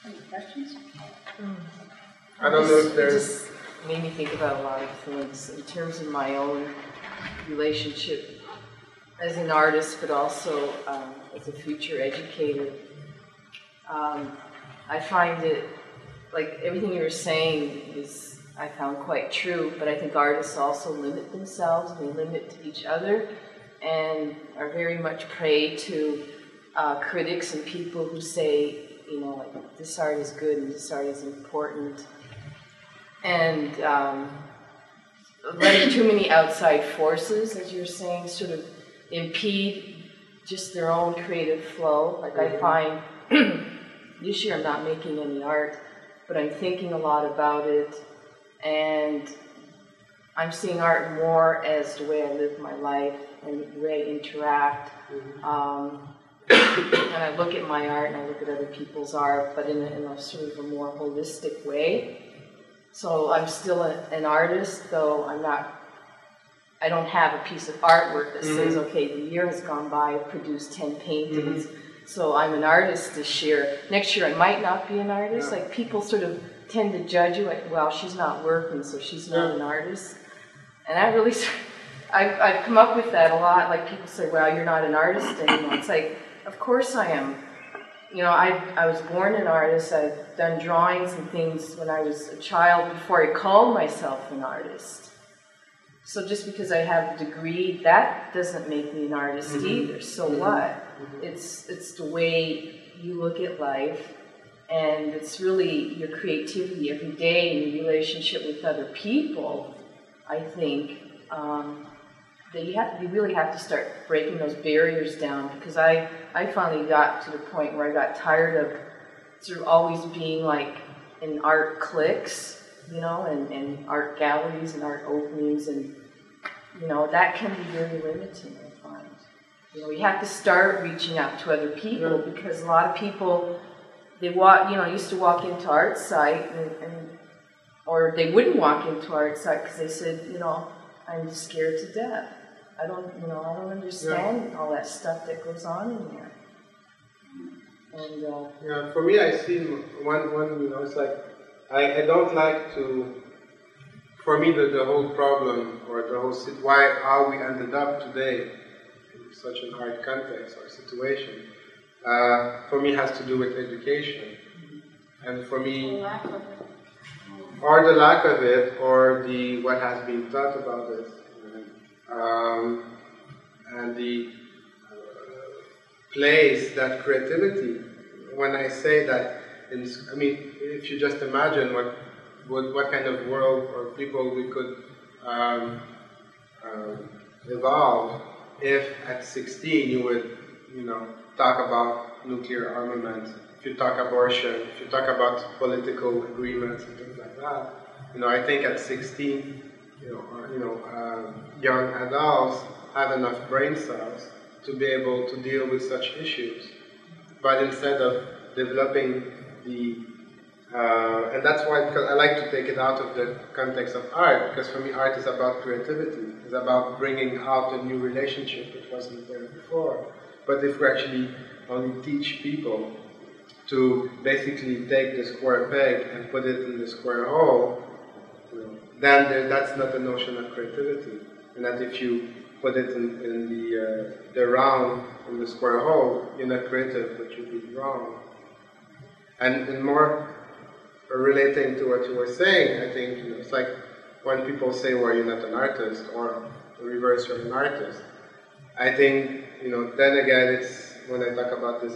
Any questions? I don't know if there's... It just made me think about a lot of things in terms of my own relationship as an artist, but also as a future educator. I find it, like everything you were saying is, I found quite true, but I think artists also limit themselves, and they limit each other, and are very much prey to critics and people who say, you know, like, this art is good and this art is important. And letting too many outside forces, as you're saying, sort of impede just their own creative flow. Like I find this year I'm not making any art, but I'm thinking a lot about it, and I'm seeing art more as the way I live my life and the way I interact. And I look at my art and I look at other people's art, but in a sort of a more holistic way. So I'm still an artist, though I don't have a piece of artwork that says, okay, the year has gone by, I've produced 10 paintings, so I'm an artist this year. Next year I might not be an artist. Like people sort of tend to judge you, like, well, she's not working, so she's not an artist. And I really, I've come up with that a lot. Like people say, well, you're not an artist anymore. It's like, of course I am. You know, I was born an artist. I've done drawings and things when I was a child before I called myself an artist. So just because I have a degree, that doesn't make me an artist either. So what? It's the way you look at life, and it's really your creativity every day and your relationship with other people, I think, that you really have to start breaking those barriers down, because I finally got to the point where I got tired of sort of always being like in art cliques, you know, and art galleries and art openings, and, you know, that can be very limiting, I find. You know, you have to start reaching out to other people, because a lot of people, they used to walk into art site, or they wouldn't walk into art site because they said, you know, I'm scared to death. I don't understand all that stuff that goes on in there. And for me, I see one, you know, it's like, I don't like to, for me, the whole problem, or the whole, how we ended up today in such an art context or situation, for me has to do with education. And for me, or the lack of it, or what has been taught about it, and the place that creativity. When I say that, I mean, if you just imagine what kind of world or people we could evolve if at 16 you would, you know, talk about nuclear armament, if you talk abortion, if you talk about political agreements and things like that. You know, I think at 16, young adults have enough brain cells to be able to deal with such issues. But instead of developing and that's why, because I like to take it out of the context of art, because for me art is about creativity. It's about bringing out a new relationship that wasn't there before. But if we actually only teach people to basically take the square peg and put it in the square hole, then that's not the notion of creativity. And that if you put it in the round, in the square hole, you're not creative, but you'll be wrong. And more relating to what you were saying, I think, you know, it's like when people say, well, you're not an artist, or the reverse, you're an artist. I think, you know, then again, it's when I talk about this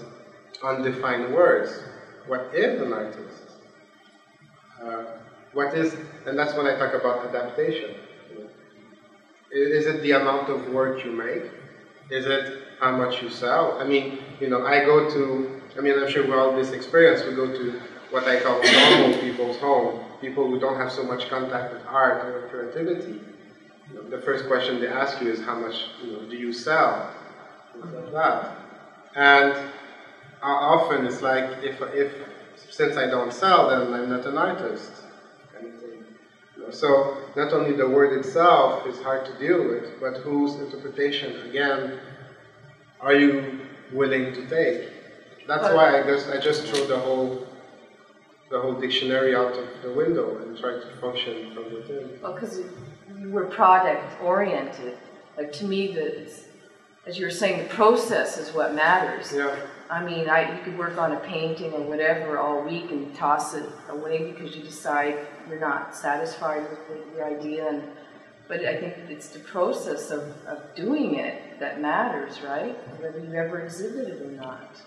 undefined words. What is an artist? And that's when I talk about adaptation. Is it the amount of work you make? Is it how much you sell? I mean, you know, I'm sure we're all this experience, we go to what I call normal people's home, people who don't have so much contact with art or creativity. You know, the first question they ask you is how much, you know, do you sell? Things like that. And often it's like, since I don't sell, then I'm not an artist. So not only the word itself is hard to deal with, but whose interpretation, again, are you willing to take? That's why I just threw the whole the whole dictionary out of the window and try to function from within. Well, because we're product-oriented. Like, to me, as you were saying, the process is what matters. Yeah. I mean, you could work on a painting or whatever all week and toss it away because you decide you're not satisfied with the idea. But I think it's the process of doing it that matters, right? Whether you ever exhibit it or not.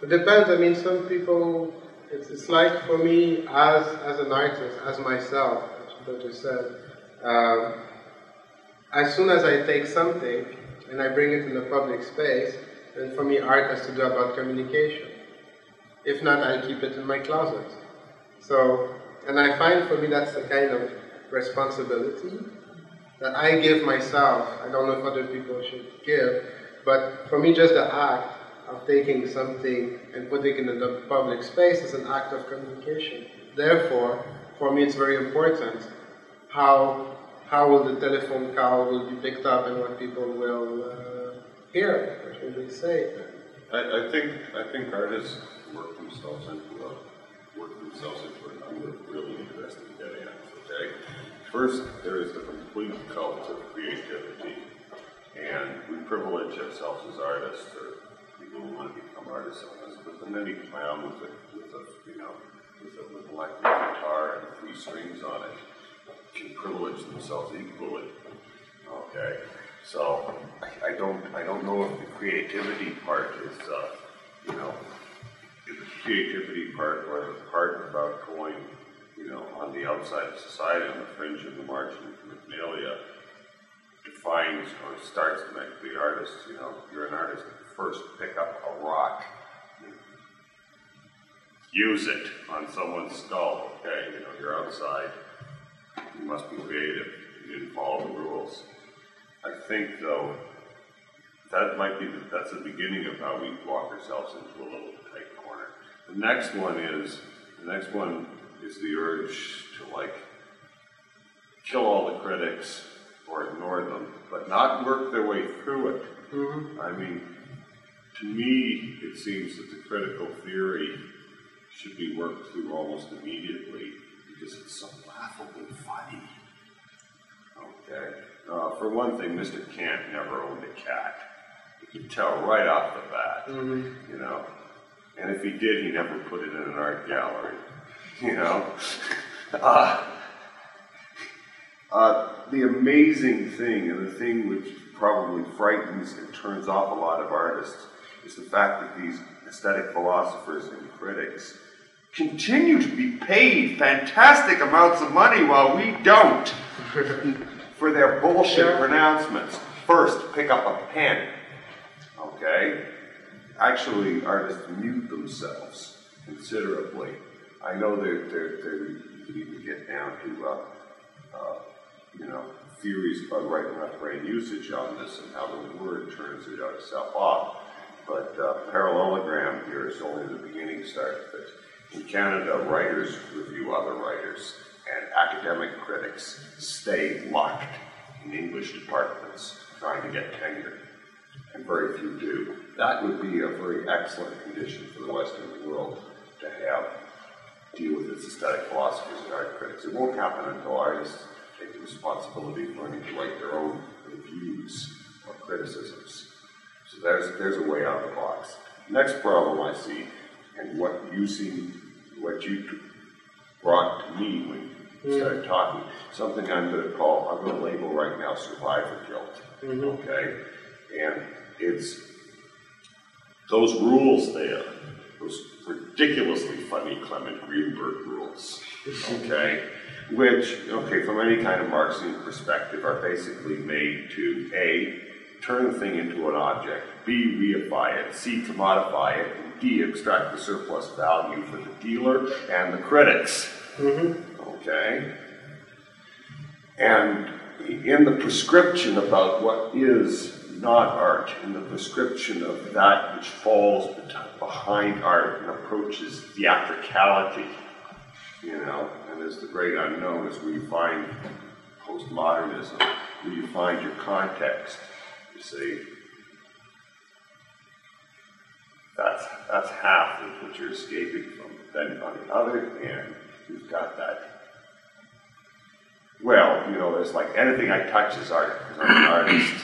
It depends. I mean, some people, it's like for me as an artist, as myself, as you just said, as soon as I take something and I bring it in a public space, then for me art has to do about communication. If not, I'll keep it in my closet. So, and I find for me that's the kind of responsibility that I give myself. I don't know if other people should give, but for me just the act of taking something and putting it in the public space is an act of communication. Therefore, for me it's very important how will the telephone call will be picked up and what people will hear, what will they say. I think artists work themselves into a number of really interesting dead-ends, okay? First, there is the complete cult of creativity, and we privilege ourselves as artists, or people who want to become artists on this, but then any clown with an electric guitar and 3 strings on it can privilege themselves equally. Okay, so I don't know if the creativity part is the creativity part or the part about going on the outside of society, on the fringe of the margin of Magnalia, defines or starts to make the artist. You're an artist. First, pick up a rock, use it on someone's skull. Okay, you're outside. You must be creative. You didn't follow the rules. I think, though, that's the beginning of how we walk ourselves into a little tight corner. The next one is the urge to kill all the critics or ignore them, but not work their way through it. Mm-hmm. I mean, to me, it seems that the critical theory should be worked through almost immediately, because it's so laughably funny. Okay. For one thing, Mr. Kant never owned a cat. You can tell right off the bat. Mm-hmm. And if he did, he never put it in an art gallery. The amazing thing, and the thing which probably frightens and turns off a lot of artists, is the fact that these aesthetic philosophers and critics continue to be paid fantastic amounts of money while we don't for their bullshit pronouncements. First, pick up a pen. Okay? Actually, artists mute themselves considerably. I know you could even get down to theories about right and left brain usage on this and how the word turns itself off. But parallelogram here is only the beginning start of it. In Canada, writers review other writers, and academic critics stay locked in English departments trying to get tenure, and very few do. That would be a very excellent condition for the Western world to deal with its aesthetic philosophers and art critics. It won't happen until artists take the responsibility of learning to write their own reviews or criticisms. So there's a way out of the box. Next problem I see, and what you brought to me when you started talking, something I'm going to label right now survivor guilt. Mm-hmm. Okay? And it's those rules there, those ridiculously funny Clement Greenberg rules, okay? Which, from any kind of Marxian perspective, are basically made to A, turn the thing into an object, B, reify it, C, commodify it, and D, extract the surplus value for the dealer and the critics. Mm-hmm. Okay? And in the prescription about what is not art, in the prescription of that which falls behind art and approaches theatricality, and is the great unknown, is where you find postmodernism, where you find your context. You see, That's half of what you're escaping from. Then on the other hand, you've got that. Well, you know, there's like anything I touch is art. I'm an artist.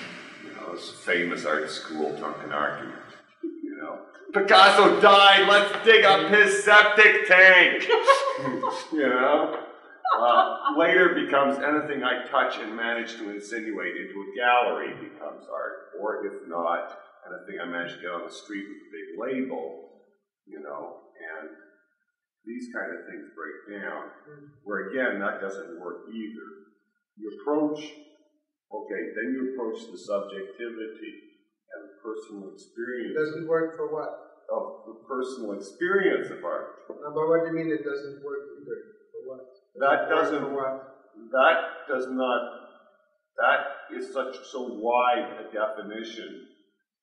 You know, this famous art school drunken argument. You know, Picasso died. Let's dig up his septic tank. You know. Later becomes anything I touch and manage to insinuate into a gallery becomes art, or if not, anything I manage to get on the street with a big label, you know, and these kind of things break down, where again, that doesn't work either. You approach, okay, then you approach the subjectivity and the personal experience. It doesn't work for what? Of the personal experience of art. But what do you mean it doesn't work either? For what? That doesn't, for what? that does not, that is so wide a definition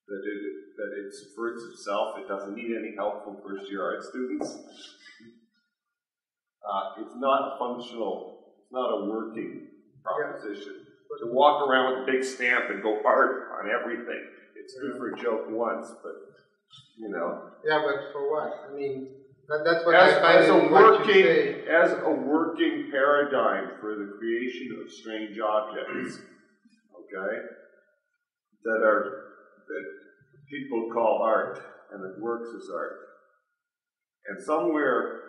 that it subverts itself. It doesn't need any help from first-year art students. It's not functional, it's not a working proposition. Yeah. To walk around with a big stamp and go art on everything, it's good for a joke once, but, you know. Yeah, but for what? I mean, that's what I find as a working paradigm for the creation of strange objects, okay, that people call art, and it works as art. And somewhere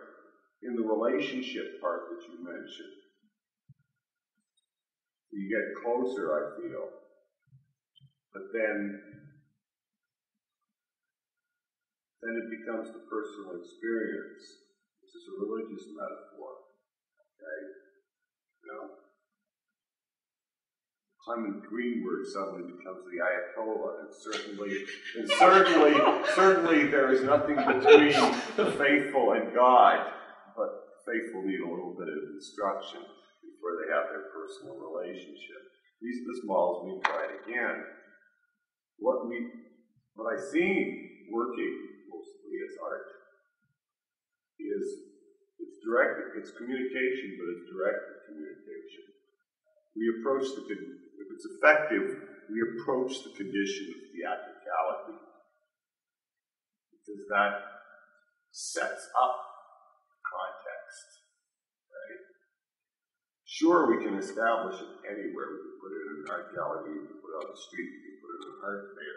in the relationship part that you mentioned, you get closer, I feel. But then it becomes the personal experience, which is a religious metaphor. Okay? You know? Clement Greenberg suddenly becomes the Ayatollah, and certainly there is nothing between the faithful and God, but faithful need a little bit of instruction before they have their personal relationship. These are the smalls we tried again. What I've seen working mostly as art is it's directed, it's communication, but it's directed communication. We approach if it's effective, we approach the condition of theatricality, because that sets up context, right? Sure, we can establish it anywhere. We can put it in an art gallery, we can put it on the street, we can put it in an art fair.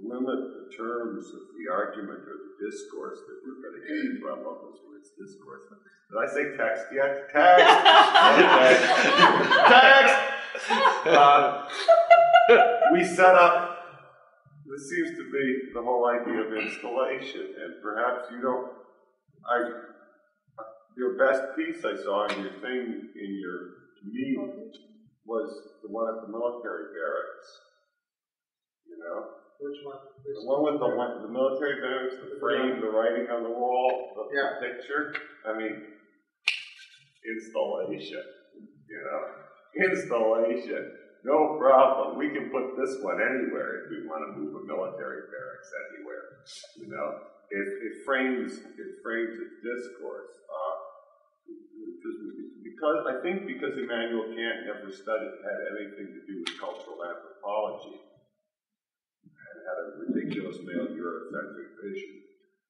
Limit the terms of the argument or the discourse that we're going to get into. I love those words, discourse. Did I say text yet? Text! Text! We set up, this seems to be the whole idea of installation, and perhaps you don't, your best piece I saw in your thing, to me, was the one at the military barracks. You know? Which one? The one with the military barracks, the frame, the writing on the wall, the picture. I mean, installation. You know? Installation. No problem. We can put this one anywhere if we want to move a military barracks anywhere. You know? It frames its discourse. Because Immanuel Kant never had anything to do with cultural anthropology, and had a ridiculous male Eurocentric vision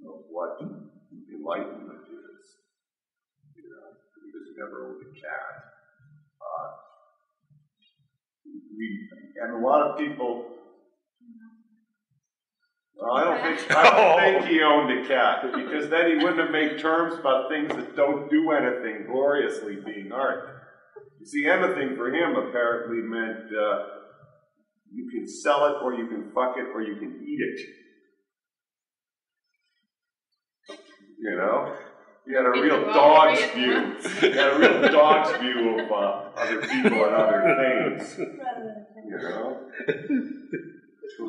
of what enlightenment is, you know, because he never owned a cat. And a lot of people. Well, I don't think he owned a cat, because then he wouldn't have made terms about things that don't do anything gloriously being art. You see, anything for him apparently meant you can sell it, or you can fuck it, or you can eat it. You know? He had a real dog's view. He had a real dog's view of other people and other things. You know?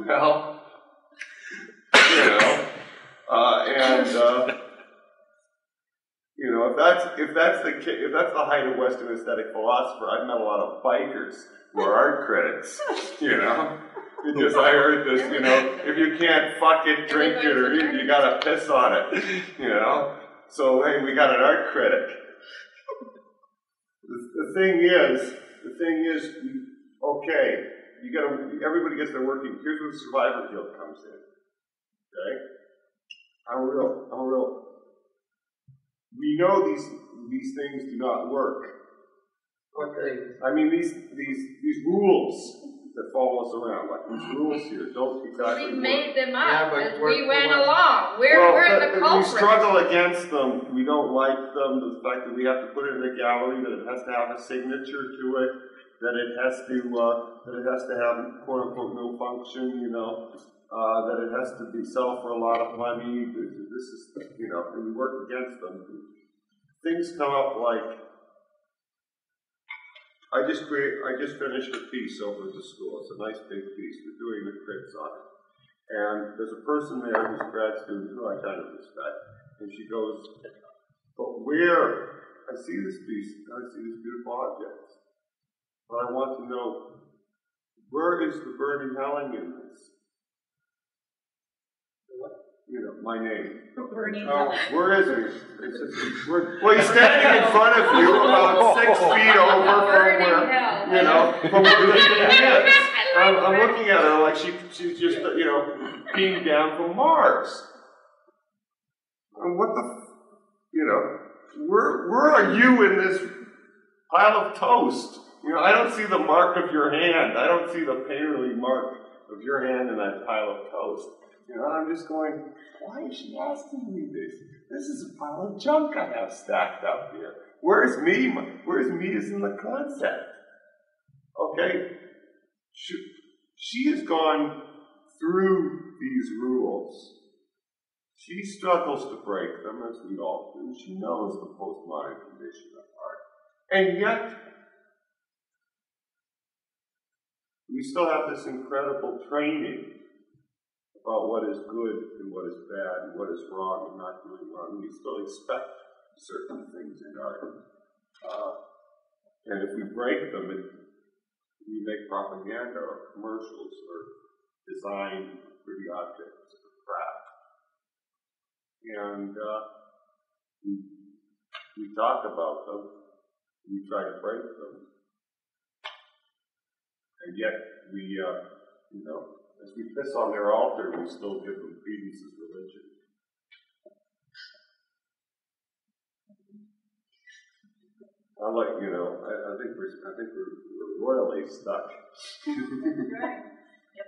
Well, you know, you know, if that's the height of Western aesthetic philosopher, I've met a lot of bikers who are art critics, you know, because I heard this, you know, if you can't fuck it, drink it, or eat it, you gotta piss on it, you know. So hey, we got an art critic. The thing is, okay, everybody gets their working. Here's where the survivor guilt comes in. Okay? We know these things do not work. Okay? I mean, these rules that follow us around, like these rules here, don't exactly We work. made them up Yeah, as we went along. We're the We culprits. struggle against them. We don't like them. The fact that we have to put it in a gallery, that it has to have a signature to it, that it has to have quote unquote no function, that it has to be sell for a lot of money. This is, and we work against them. Things come up like, I just finished a piece over at the school. It's a nice big piece. We're doing the crits on it. And there's a person there who's a grad student who I kind of respect. And she goes, but where? I see this piece, and I see these beautiful objects. But I want to know, where is the burning Helen in this? My name. Where is he? Well, he's standing in front of you about 6 feet over from where the thing is. I'm looking at her like she's just, being down from Mars. And what where are you in this pile of toast? I don't see the mark of your hand. I don't see the painterly mark of your hand in that pile of toast. I'm just going, why is she asking me this? This is a pile of junk I have stacked up here. Where's me? Where's me is in the concept. Okay? She has gone through these rules. She struggles to break them, as we all do. She knows the postmodern condition of art. And yet, we still have this incredible training about what is good and what is bad and what is wrong and not doing wrong. We still expect certain things in art. And if we break them, we make propaganda or commercials or design pretty objects or craft. And we talk about them, we try to break them. And yet we, as we piss on their altar, we still give them credence as religion. I think we're royally stuck. Right. Yep.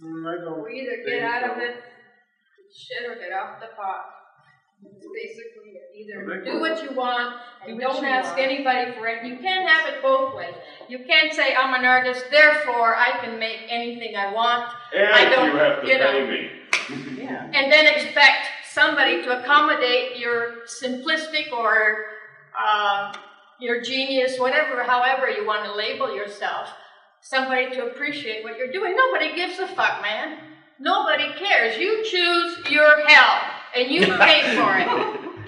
I don't We either get out of it, shit, or get off the pot. It's basically either do what you want and don't ask anybody for it. You can't have it both ways. You can't say, I'm an artist, therefore I can make anything I want. And I don't, you have to pay me. Yeah. And then expect somebody to accommodate your simplistic or your genius, however you want to label yourself, somebody to appreciate what you're doing. Nobody gives a fuck, man. Nobody cares. You choose your hell, and you pay for it.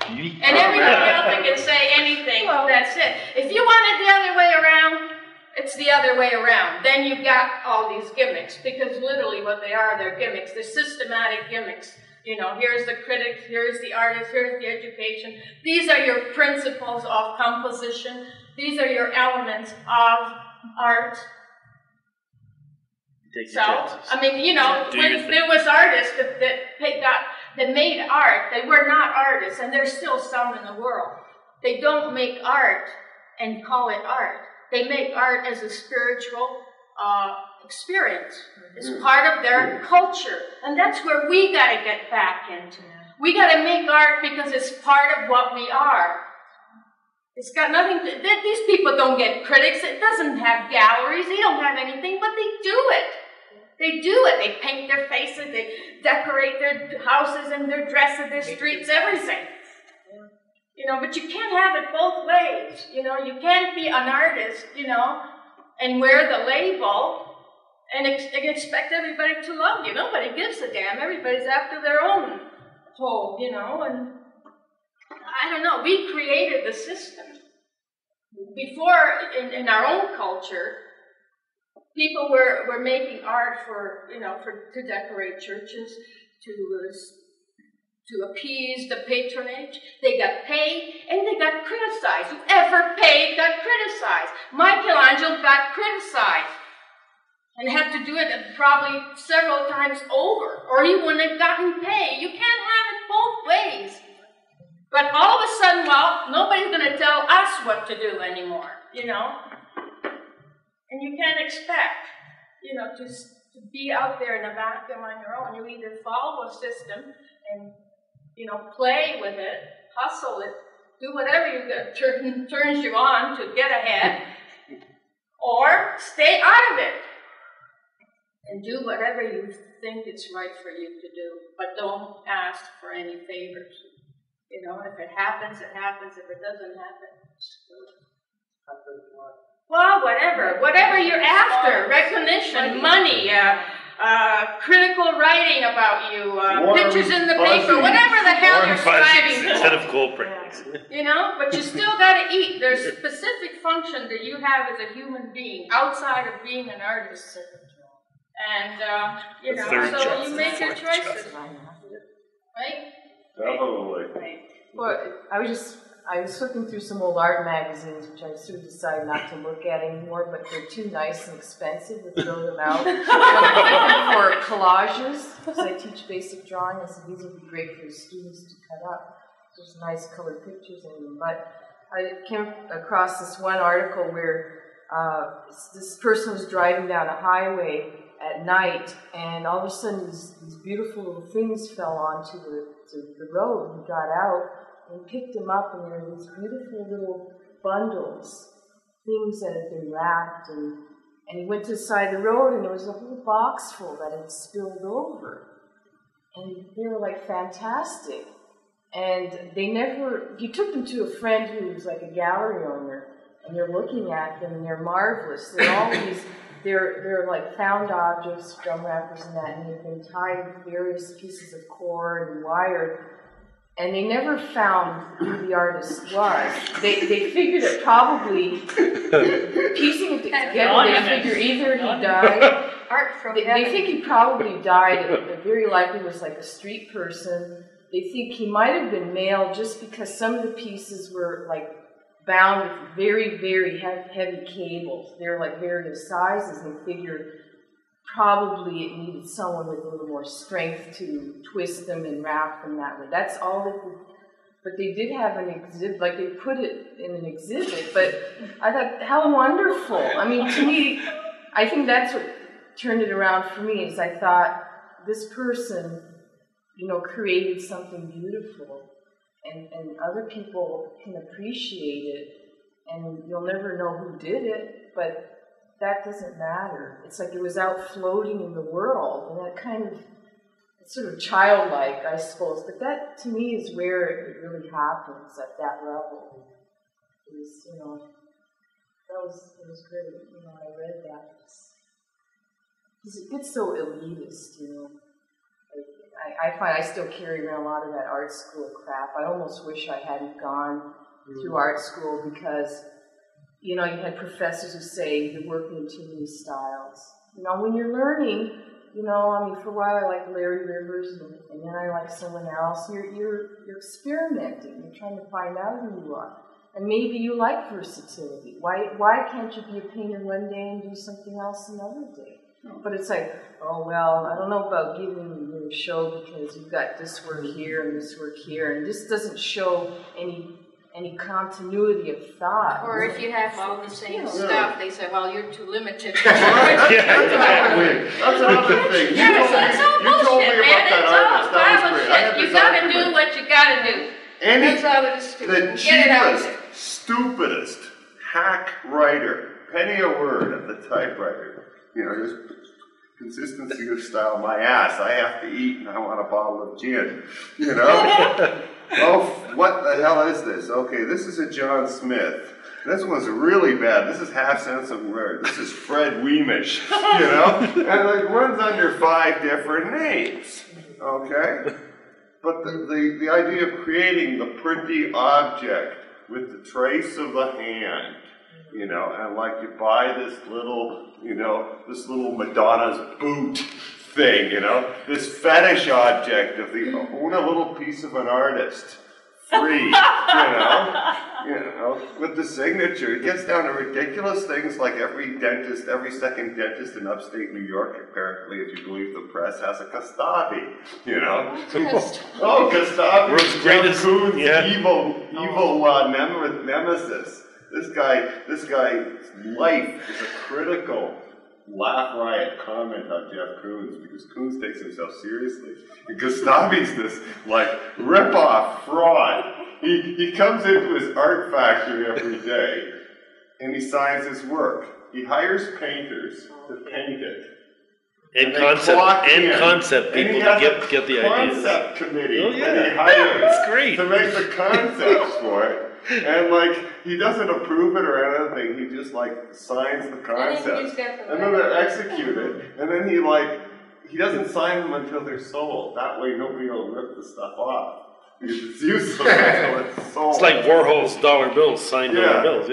And everybody else that can say anything, that's it. If you want it the other way around, it's the other way around. Then you've got all these gimmicks, because literally what they are, they're gimmicks. They're systematic gimmicks. Here's the critics, here's the artist, here's the education. These are your principles of composition. These are your elements of art. So, when there was artists that made art, they were not artists, and there's still some in the world. They don't make art and call it art. They make art as a spiritual experience. It's part of their culture, and that's where we got to get back into. We got to make art because it's part of what we are. It's got nothing to, these people don't get critics. It doesn't have galleries. They don't have anything, but they do it. They do it. They paint their faces. They decorate their houses and their dresses, their streets, everything. But you can't have it both ways. You can't be an artist, and wear the label and expect everybody to love you. Nobody gives a damn. Everybody's after their own hole, and I don't know. We created the system. Before, in our own culture, people were making art to decorate churches, to appease the patronage. They got paid and they got criticized. Whoever paid got criticized. Michelangelo got criticized. and had to do it probably several times over, or he wouldn't have gotten paid. You can't have it both ways. But all of a sudden, well, nobody's going to tell us what to do anymore, you know? And you can't expect, you know, to be out there in a vacuum on your own. You either follow a system and, you know, play with it, hustle it, do whatever turns you on to get ahead, or stay out of it and do whatever you think is right for you to do, but don't ask for any favors. You know, if it happens, it happens. If it doesn't happen, well, whatever you're after, recognition, money, critical writing about you, pictures in the paper, whatever the hell you're striving for. Instead of cool printings. You know, but you still got to eat. There's a specific function that you have as a human being outside of being an artist. And, you know, so you make your choices. Right? Definitely. Right. Well, I was flipping through some old art magazines, which I sort of decided not to look at anymore, but they're too nice and expensive to throw them out. For collages, because I teach basic drawing, I said these would be great for the students to cut up. There's nice colored pictures in them. But I came across this one article where this person was driving down a highway at night, and all of a sudden these beautiful little things fell onto the road. He got out and picked them up, and there were these beautiful little bundles, things that had been wrapped, and he went to the side of the road, and there was a whole box full that had spilled over. And they were like fantastic. And he took them to a friend who was like a gallery owner, and they're looking at them, and they're marvelous. They're all these, they're like found objects, drum wrappers and that, and they've been tied with various pieces of cord and wire. And they never found who the artist was. They figured it probably, piecing it together, they figure either he died, they think he probably died, it very likely was like a street person. They think he might have been male just because some of the pieces were like bound with very, very heavy cables. They're like various sizes, and they figured probably it needed someone with a little more strength to twist them and wrap them that way. That's all they could. But they did have an exhibit, like they put it in an exhibit, but I thought, how wonderful. I mean, to me, I think that's what turned it around for me, is I thought, this person, you know, created something beautiful, and other people can appreciate it, and you'll never know who did it, but that doesn't matter. It's like it was out floating in the world, and that kind of, it's sort of childlike, I suppose, but that to me is where it really happens at that level. It was, you know, it was great, you know, I read that. Because it gets so elitist, you know. I find I still carry around a lot of that art school crap. I almost wish I hadn't gone through art school, because, you know, you had professors who say you're working in too many styles. You know, when you're learning, you know, I mean, for a while I liked Larry Rivers, and then I liked someone else. You're experimenting. You're trying to find out who you are. And maybe you like versatility. Why can't you be a painter one day and do something else another day? But it's like, oh, well, I don't know about giving you a show because you've got this work here and this work here, and this doesn't show any continuity of thought. Or if you have all the same stuff, they say, well, you're too limited. That's another thing. It's all bullshit, man. It's all Bible shit. You gotta do what you gotta do. That's all it is to The cheapest, stupidest hack writer, penny a word at the typewriter. You know, just consistency of style. My ass, I have to eat, and I want a bottle of gin. You know? Oh, what the hell is this? Okay, this is a John Smith. This one's really bad. This is half cents a word. This is Fred Weemish. You know? And it runs under 5 different names. Okay? But the idea of creating the printy object with the trace of the hand, you know, and like you buy this little, you know, this little Madonna's boot thing, you know, this fetish object of the own a little piece of an artist free, with the signature. It gets down to ridiculous things like every second dentist in upstate New York, apparently, if you believe the press, has a Gustavi, Oh, Gustavi, world's greatest, evil nemesis. This guy's life is a critical laugh riot comment on Jeff Koons, because Koons takes himself seriously. And Gustavi's this, rip-off fraud. He comes into his art factory every day, and he signs his work. He hires painters to paint it. And concept people to get the ideas. Concept committee. Oh, yeah. That he hires That's great. to make the concepts for it. And he doesn't approve it or anything. He just signs the concepts, and then they're executed. And then he doesn't sign them until they're sold. That way, nobody will rip the stuff off because it's useless until it's sold. It's like Warhol's dollar bills, signed dollar bills.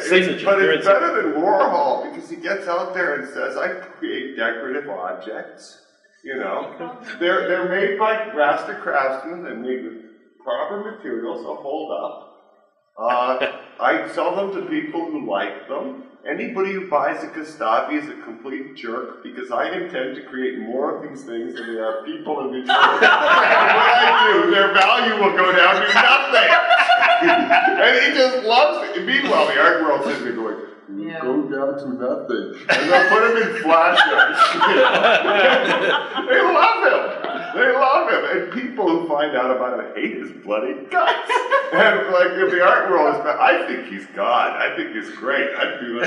Signature. But it's better than Warhol, because he gets out there and says, "I create decorative objects." They're made by master craftsmen. They're made with proper materials. They'll hold up. I sell them to people who like them. Anybody who buys a Gustavi is a complete jerk, because I intend to create more of these things than there are people in the world. And when I do, their value will go down to nothing. And he just loves it. Meanwhile, the art world sits there going, go down to nothing. And they'll put him in flashlights. They love him. They love him. And people who find out about him hate his bloody guts. And if the art world is bad, I think he's God. I think he's great. I feel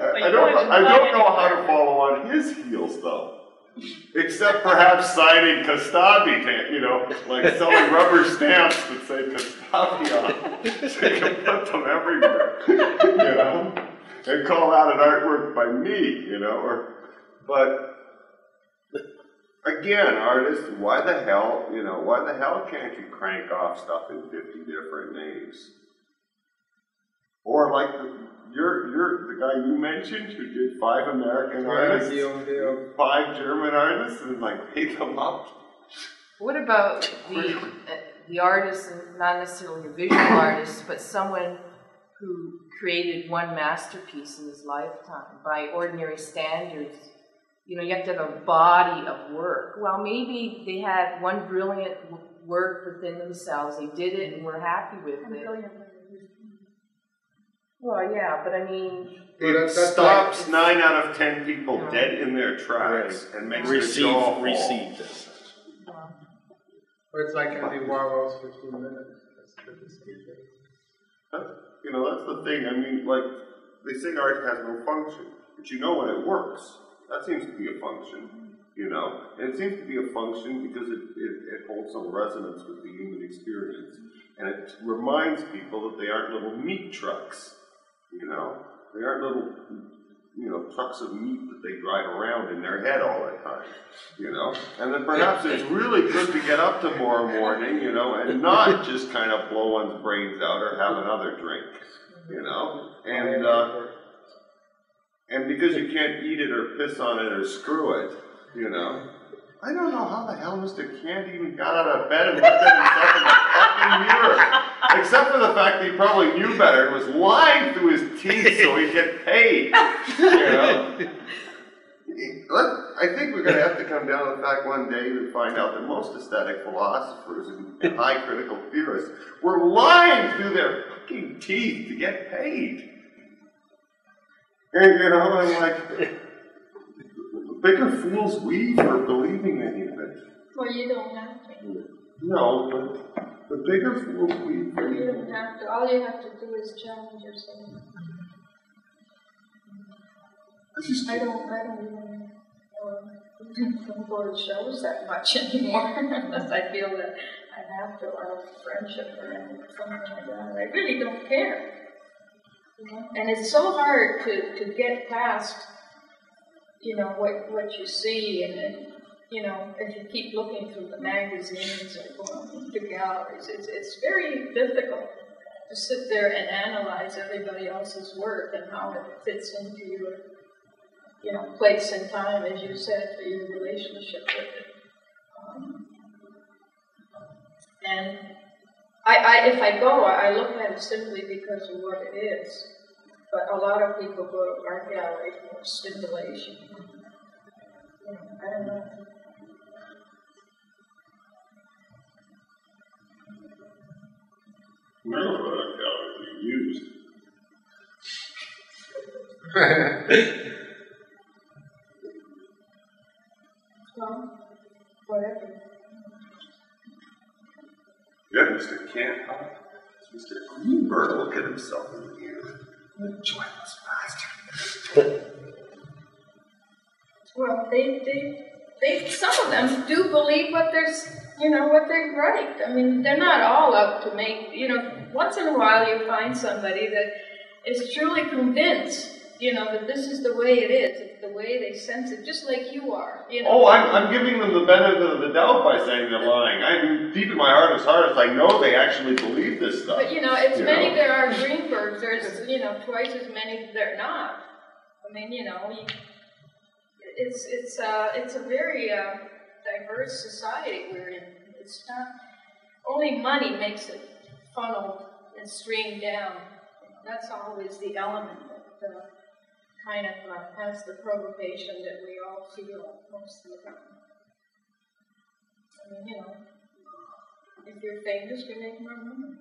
I don't know how to follow on his heels, though. Except perhaps signing Gustavi, selling rubber stamps that say Gustavi on them. So you can put them everywhere, and call out an artwork by me, but again, artists, why the hell can't you crank off stuff in 50 different names? Or the guy you mentioned who did 5 American artists, 5 German artists, and paid them up. What about the artist, and not necessarily a visual artist, but someone who created one masterpiece in his lifetime by ordinary standards? You have to have a body of work. Well, maybe they had one brilliant work within themselves. They did it and were happy with it. Well, yeah, but I mean... It stops 9 out of 10 people dead in their tracks and makes their jaw fall. Receive this. Or it's like Andy Warhol's 15 minutes. That's the thing. I mean, they say art has no function, but when it works. That seems to be a function, And it seems to be a function because it holds some resonance with the human experience. And it reminds people that they aren't little meat trucks, They aren't little, trucks of meat that they drive around in their head all the time, And then perhaps it's really good to get up tomorrow morning, and not just kind of blow one's brains out or have another drink, And because you can't eat it or piss on it or screw it, I don't know how the hell Mr. Kant even got out of bed and looked at himself in the fucking mirror. Except for the fact that he probably knew better and was lying through his teeth so he'd get paid. I think we're going to have to come down to the fact one day to find out that most aesthetic philosophers and high critical theorists were lying through their fucking teeth to get paid. And, I'm bigger fools we for believing any of it. Well, you don't have to. No, but the bigger fools we for. You don't have to. All you have to do is challenge yourself. I don't even go to shows that much anymore unless I feel that I have to, or a friendship or something like that. I really don't care. And it's so hard to get past, what you see, and if you keep looking through the magazines or going to galleries, it's very difficult to sit there and analyze everybody else's work and how it fits into your, place and time, as you said, for your relationship with it. And If I go, I look at it simply because of what it is. But a lot of people go to art gallery for stimulation. You know, I don't know. Where would art gallery be used? Well, whatever. Goodness, they can't. Mr. Greenberg, look at himself in the mirror. Joyless bastard. Well, they, some of them do believe what what they write. I mean, they're not all out to make, once in a while you find somebody that is truly convinced, that this is the way it is. It's the way they sense it, just like you are, Oh, I'm giving them the benefit of the doubt by saying they're lying. I'm deep in my heart as I know they actually believe this stuff. But, it's many there are Greenbergs. There's, twice as many that are not. I mean, it's a very diverse society we're in. It's not only money makes it funnel and stream down. That's always the element that kind of has the provocation that we all feel most of the time. I mean, if you're famous, you make more money.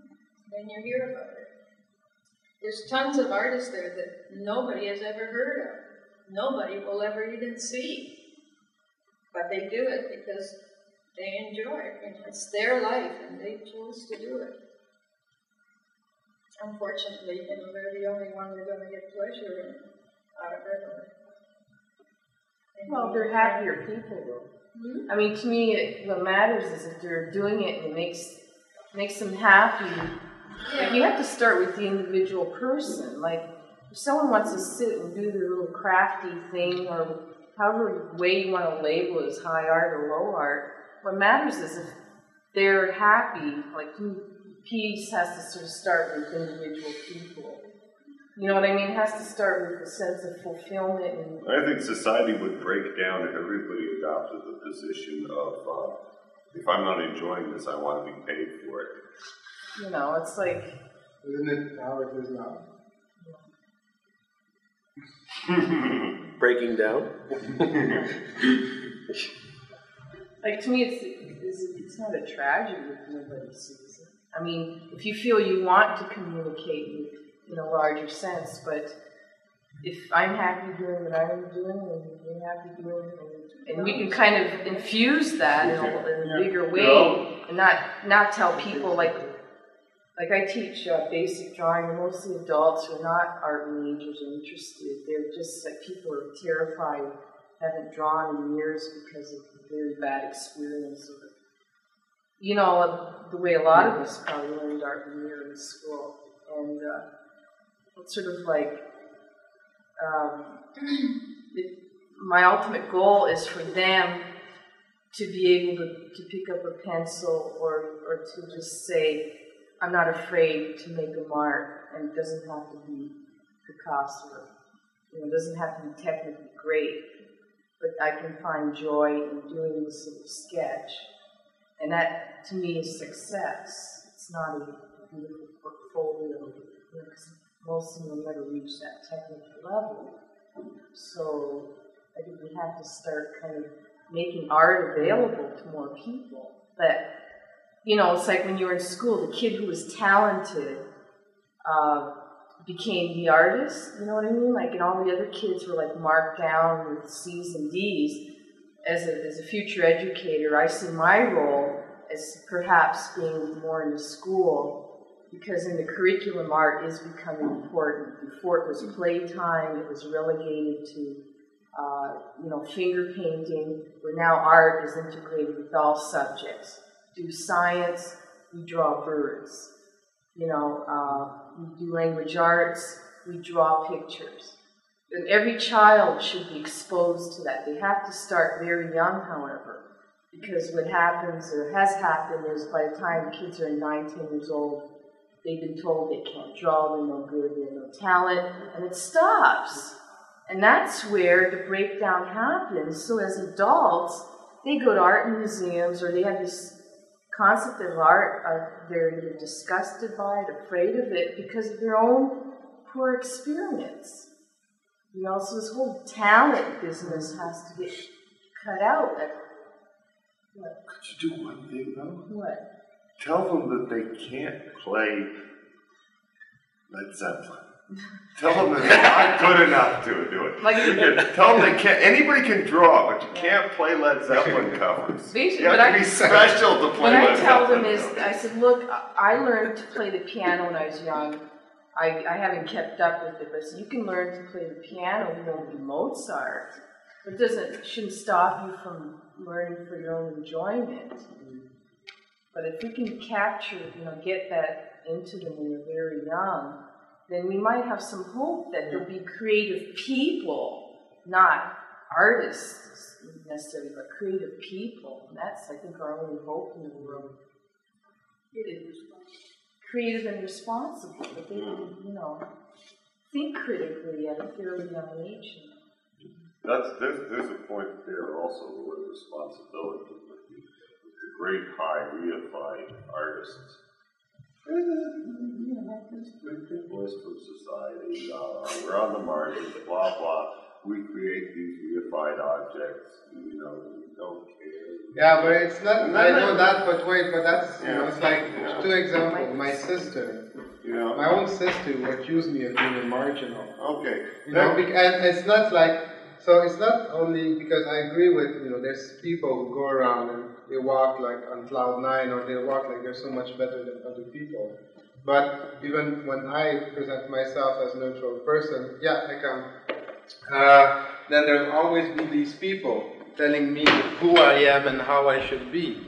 Then you hear about it. There's tons of artists there that nobody has ever heard of. Nobody will ever even see. But they do it because they enjoy it. It's their life and they chose to do it. Unfortunately, they're the only ones that are going to get pleasure out of it. Well, they're happier people, though. Mm-hmm. I mean, to me, what matters is if they're doing it and it makes them happy. Yeah. Like, you have to start with the individual person. Like, if someone wants to sit and do their little crafty thing, or however way you want to label it as high art or low art, what matters is if they're happy. Like, peace has to sort of start with individual people. You know what I mean? It has to start with a sense of fulfillment. And I think society would break down if everybody adopted the position of, if I'm not enjoying this, I want to be paid for it. It's like... Isn't it how it is now? Breaking down? Like, to me, it's not a tragedy if nobody sees it. I mean, if you feel you want to communicate in a larger sense, but if I'm happy doing what I'm doing and you're happy doing it, and we can kind of infuse that in a bigger way, and not tell people like I teach basic drawing, and mostly adults who are not art majors or interested. They're just like people who are terrified, haven't drawn in years because of a very bad experience. The way a lot of us probably learned art when we were in school. And it's sort of like, my ultimate goal is for them to be able to pick up a pencil or to just say, I'm not afraid to make a mark, and it doesn't have to be Picasso, it doesn't have to be technically great, but I can find joy in doing this little sketch. And that, to me, is success. It's not a beautiful portfolio, because most of them will never reach that technical level. So I think we have to start kind of making art available to more people. But, it's like when you were in school, the kid who was talented became the artist, you know what I mean? Like, and all the other kids were like marked down with C's and D's. As a future educator, I see my role as perhaps being more in the school, because in the curriculum, art is becoming important. Before it was playtime, it was relegated to, finger painting, where now art is integrated with all subjects. Do science, we draw birds. We do language arts, we draw pictures. And every child should be exposed to that. They have to start very young, however, because what happens or has happened is by the time kids are 9, 10 years old, they've been told they can't draw, they're no good, they have no talent, and it stops. And that's where the breakdown happens. So as adults, they go to art museums, or they have these concept of art, they're either disgusted by it, afraid of it, because of their own poor experience. You know, so this whole talent business has to get cut out. What? Could you do one thing though? What? Tell them that they can't play Led Zeppelin. Tell them that they're not good enough to do it. Tell them they can't. Anybody can draw, but you can't play Led Zeppelin covers. You have to be special to play Led Zeppelin. What I tell them is, I said, look, I learned to play the piano when I was young. I haven't kept up with it, but so you can learn to play the piano, you know, be Mozart. It shouldn't stop you from learning for your own enjoyment. But if we can capture, you know, get that into them when they're very young, then we might have some hope that there'll be creative people, not artists necessarily, but creative people. And that's, I think, our only hope in the world. Creative and responsible, but they, you know, think critically at a fairly young age. There's a point there also with responsibility. The great high reified artists. We're people from society, we're on the margins, blah, blah. We create these reified objects, you know, we don't care. Yeah, but it's not, I know that, but wait, but that's, you know, it's like, 2 examples. My sister, my own sister would accuse me of being marginal. Okay. You know, and it's not like, so it's not only because I agree with, you know, there's people who go around and they walk like on cloud 9, or they walk like they're so much better than other people. But even when I present myself as a neutral person, yeah, I can. Then there'll always be these people telling me who I am and how I should be.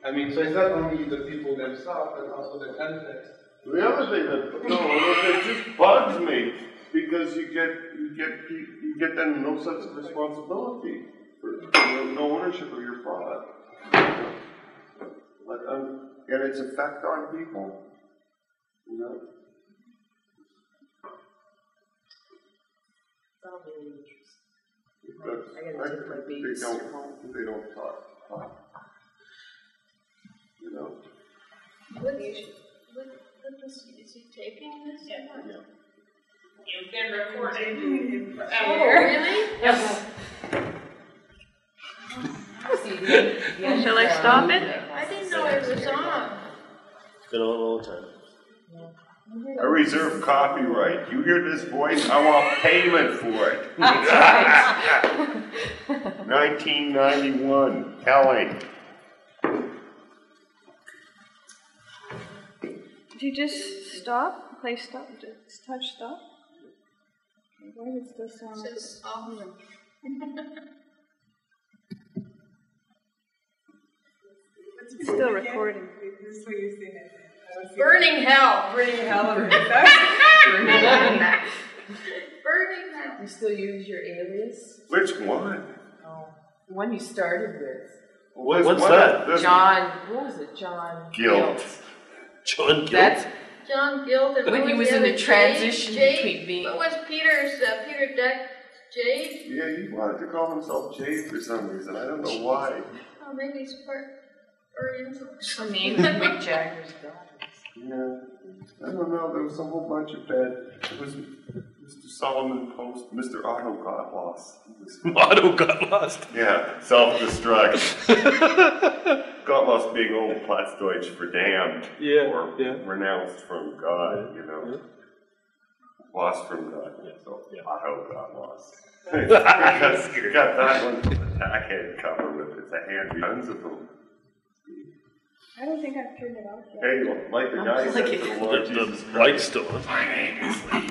I mean, so it's not only the people themselves, but also the context. The other thing that just bugs me, because you get then no sense of responsibility, no ownership of your product, and its effect on people. You know. That'll be interesting. I gotta take my babies home. They don't talk. You know. Is he taping this? Yeah. You've been recording. Oh, really? Yes. Shall I stop it? I didn't know it was on. It's been on all the time. I reserve copyright. You hear this voice? I want payment for it. 1991, Kelly. Did you just stop? Play stop? Just touch stop? Why does this sound like Says off. It's still recording. This is what you're seeing. Burning hell. Burning hell of Burning hell. You still use your alias? Which one? Oh, the one you started with. What's that? John, what was it? John Giard. John Giard? That's John Giard. And when he was in the transition between being. What was Peter's, Peter Deck? Jade? Yeah, he wanted to call himself Jade for some reason. I don't know why. Oh, maybe he's part Oriental. I mean, Mick Jagger's daughters. Yeah, I don't know. There was a whole bunch of bad. It was Mr. Solomon Post. Mr. Otto got lost. Otto got lost. Yeah, self-destruct. Got lost being old Plattdeutsch for damned. Or renounced from God, you know. Lost from God. So Otto got lost. Because you got that one with the tack head cover with it's a hand. Tons of them. I don't think I've turned it off yet. Hey, like the guy said to the Lord Jesus Christ. The light's still on. My name is Lee.